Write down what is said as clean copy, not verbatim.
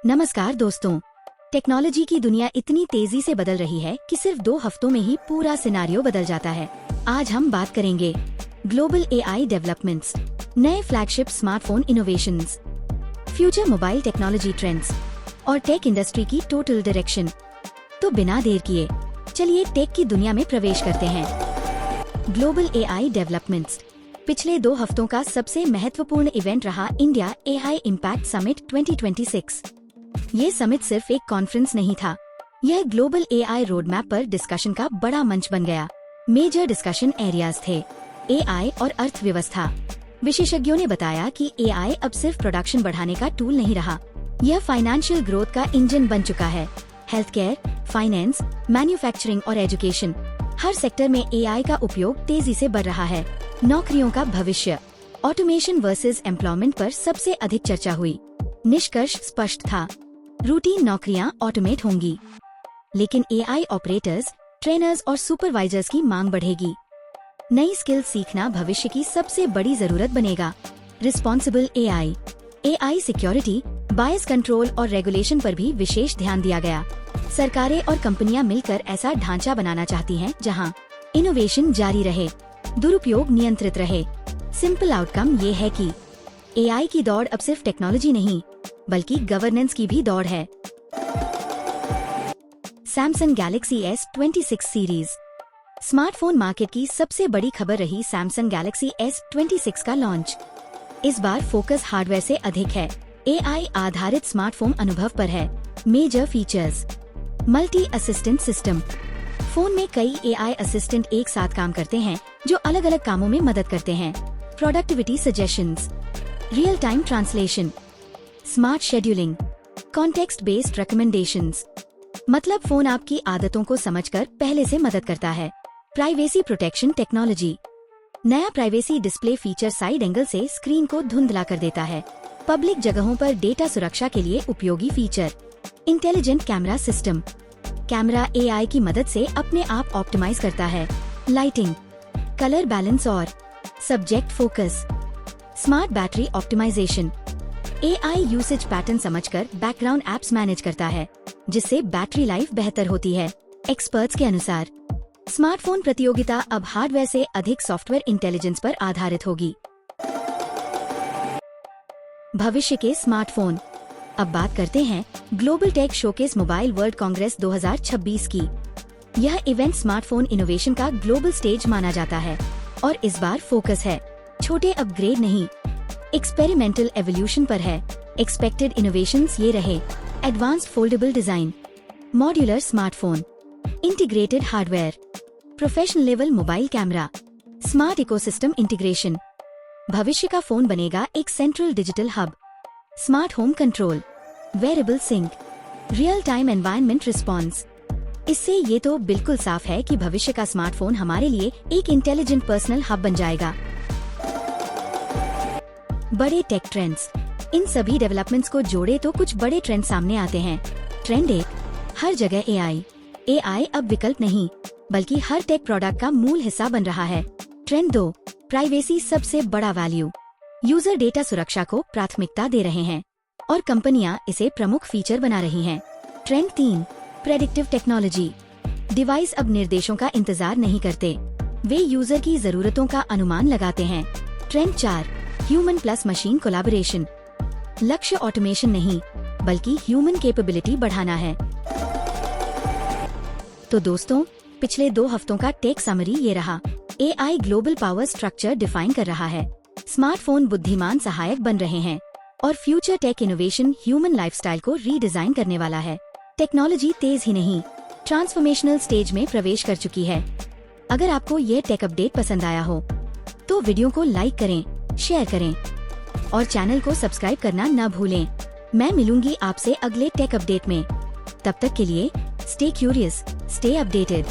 नमस्कार दोस्तों। टेक्नोलॉजी की दुनिया इतनी तेजी से बदल रही है कि सिर्फ 2 हफ्तों में ही पूरा सिनारियो बदल जाता है। आज हम बात करेंगे ग्लोबल एआई डेवलपमेंट्स, नए flagship smartphone innovations, future mobile technology trends और टेक इंडस्ट्री की टोटल डायरेक्शन। तो बिना देर किए चलिए टेक की दुनिया में प्रवेश करते हैं। ग्लोबल एआई डेवलपमेंट्स पिछले 2 हफ्तों का सबसे महत्वपूर्ण इवेंट रहा इंडिया एआई इम्पैक्ट समिट 2026। ये समिट सिर्फ एक कॉन्फ्रेंस नहीं था, यह ग्लोबल एआई रोड मैप पर डिस्कशन का बड़ा मंच बन गया। मेजर डिस्कशन एरियाज थे एआई और अर्थव्यवस्था। विशेषज्ञों ने बताया कि एआई अब सिर्फ प्रोडक्शन बढ़ाने का टूल नहीं रहा, यह फाइनेंशियल ग्रोथ का इंजन बन चुका है। हेल्थ केयर, फाइनेंस, मैन्युफैक्चरिंग और एजुकेशन, हर सेक्टर में एआई का उपयोग तेजी से बढ़ रहा है। नौकरियों का भविष्य, ऑटोमेशन वर्सेस एम्प्लॉयमेंट पर सबसे अधिक चर्चा हुई। निष्कर्ष स्पष्ट था, रूटीन नौकरियां ऑटोमेट होंगी, लेकिन एआई ऑपरेटर्स, ट्रेनर्स और सुपरवाइजर्स की मांग बढ़ेगी। नई स्किल सीखना भविष्य की सबसे बड़ी जरूरत बनेगा। रिस्पॉन्सिबल एआई, एआई सिक्योरिटी, बायस कंट्रोल और रेगुलेशन पर भी विशेष ध्यान दिया गया। सरकारें और कंपनियां मिलकर ऐसा ढांचा बनाना चाहती हैं जहां इनोवेशन जारी रहे, दुरुपयोग नियंत्रित रहे। सिंपल आउटकम ये है कि एआई की दौड़ अब सिर्फ टेक्नोलॉजी नहीं बल्कि गवर्नेंस की भी दौड़ है। Samsung Galaxy S26 series smartphone market की सबसे बड़ी खबर रही सैमसंग गैलेक्सी S26 का लॉन्च। इस बार फोकस हार्डवेयर से अधिक है, एआई आधारित स्मार्टफोन अनुभव पर है। Major features, multi assistant system, phone में कई एआई असिस्टेंट एक साथ काम करते हैं जो अलग अलग कामों में मदद करते हैं। Productivity suggestions, real time translation, smart scheduling, context based recommendations, मतलब फोन आपकी आदतों को समझकर पहले से मदद करता है। प्राइवेसी प्रोटेक्शन टेक्नोलॉजी, नया privacy display feature side angle से स्क्रीन को धुंधला कर देता है। पब्लिक जगहों पर डेटा सुरक्षा के लिए उपयोगी feature. Intelligent camera system, camera AI की मदद से अपने आप ऑप्टिमाइज करता है। लाइटिंग, कलर बैलेंस और subject focus. Smart battery optimisation, AI usage pattern समझकर बैकग्राउंड एप्स मैनेज करता है, जिससे बैटरी लाइफ बेहतर होती है। एक्सपर्ट्स के अनुसार स्मार्टफोन प्रतियोगिता अब हार्डवेयर से अधिक सॉफ्टवेयर इंटेलिजेंस पर आधारित होगी। भविष्य के स्मार्टफोन। अब बात करते हैं global tech showcase mobile world Congress 2026 की। यह इवेंट स्मार्टफोन इनोवेशन का ग्लोबल स्टेज माना जाता है और इस बार फोकस है छोटे अपग्रेड नहीं, एक्सपेरिमेंटल एवोल्यूशन पर है। एक्सपेक्टेड इनोवेशंस ये रहे: advanced foldable design, modular smartphone, integrated hardware, professional level mobile camera, smart ecosystem integration. भविष्य का फोन बनेगा एक central digital hub, smart home control, wearable sync, real time environment response. इससे ये तो बिल्कुल साफ है कि भविष्य का स्मार्टफोन हमारे लिए एक इंटेलिजेंट पर्सनल हब बन जाएगा। बड़े टेक ट्रेंड्स, इन सभी डेवलपमेंट्स को जोड़े तो कुछ बड़े ट्रेंड सामने आते हैं। ट्रेंड 1, हर जगह एआई। एआई अब विकल्प नहीं बल्कि हर टेक प्रोडक्ट का मूल हिस्सा बन रहा है। ट्रेंड 2, प्राइवेसी सबसे बड़ा वैल्यू। यूजर डेटा सुरक्षा को प्राथमिकता दे रहे हैं और कंपनियां इसे प्रमुख फीचर बना रही हैं। Trend 3, predictive technology. डिवाइस अब निर्देशों का इंतजार नहीं करते, वे यूजर की जरूरतों का अनुमान लगाते हैं। Trend 4, human plus machine collaboration. लक्ष्य ऑटोमेशन नहीं बल्कि ह्यूमन कैपेबिलिटी बढ़ाना है। तो दोस्तों, पिछले 2 हफ्तों का टेक समरी ये रहा। AI global power structure define कर रहा है, स्मार्टफोन बुद्धिमान सहायक बन रहे हैं और future tech innovation human lifestyle को रीडिजाइन करने वाला है। टेक्नोलॉजी तेज ही नहीं, ट्रांसफॉर्मेशनल स्टेज में प्रवेश कर चुकी है। अगर आपको ये टेक अपडेट पसंद आया हो तो वीडियो को लाइक करें, शेयर करें और चैनल को सब्सक्राइब करना न भूलें। मैं मिलूंगी आपसे अगले टेक अपडेट में। तब तक के लिए स्टे क्यूरियस, स्टे अपडेटेड।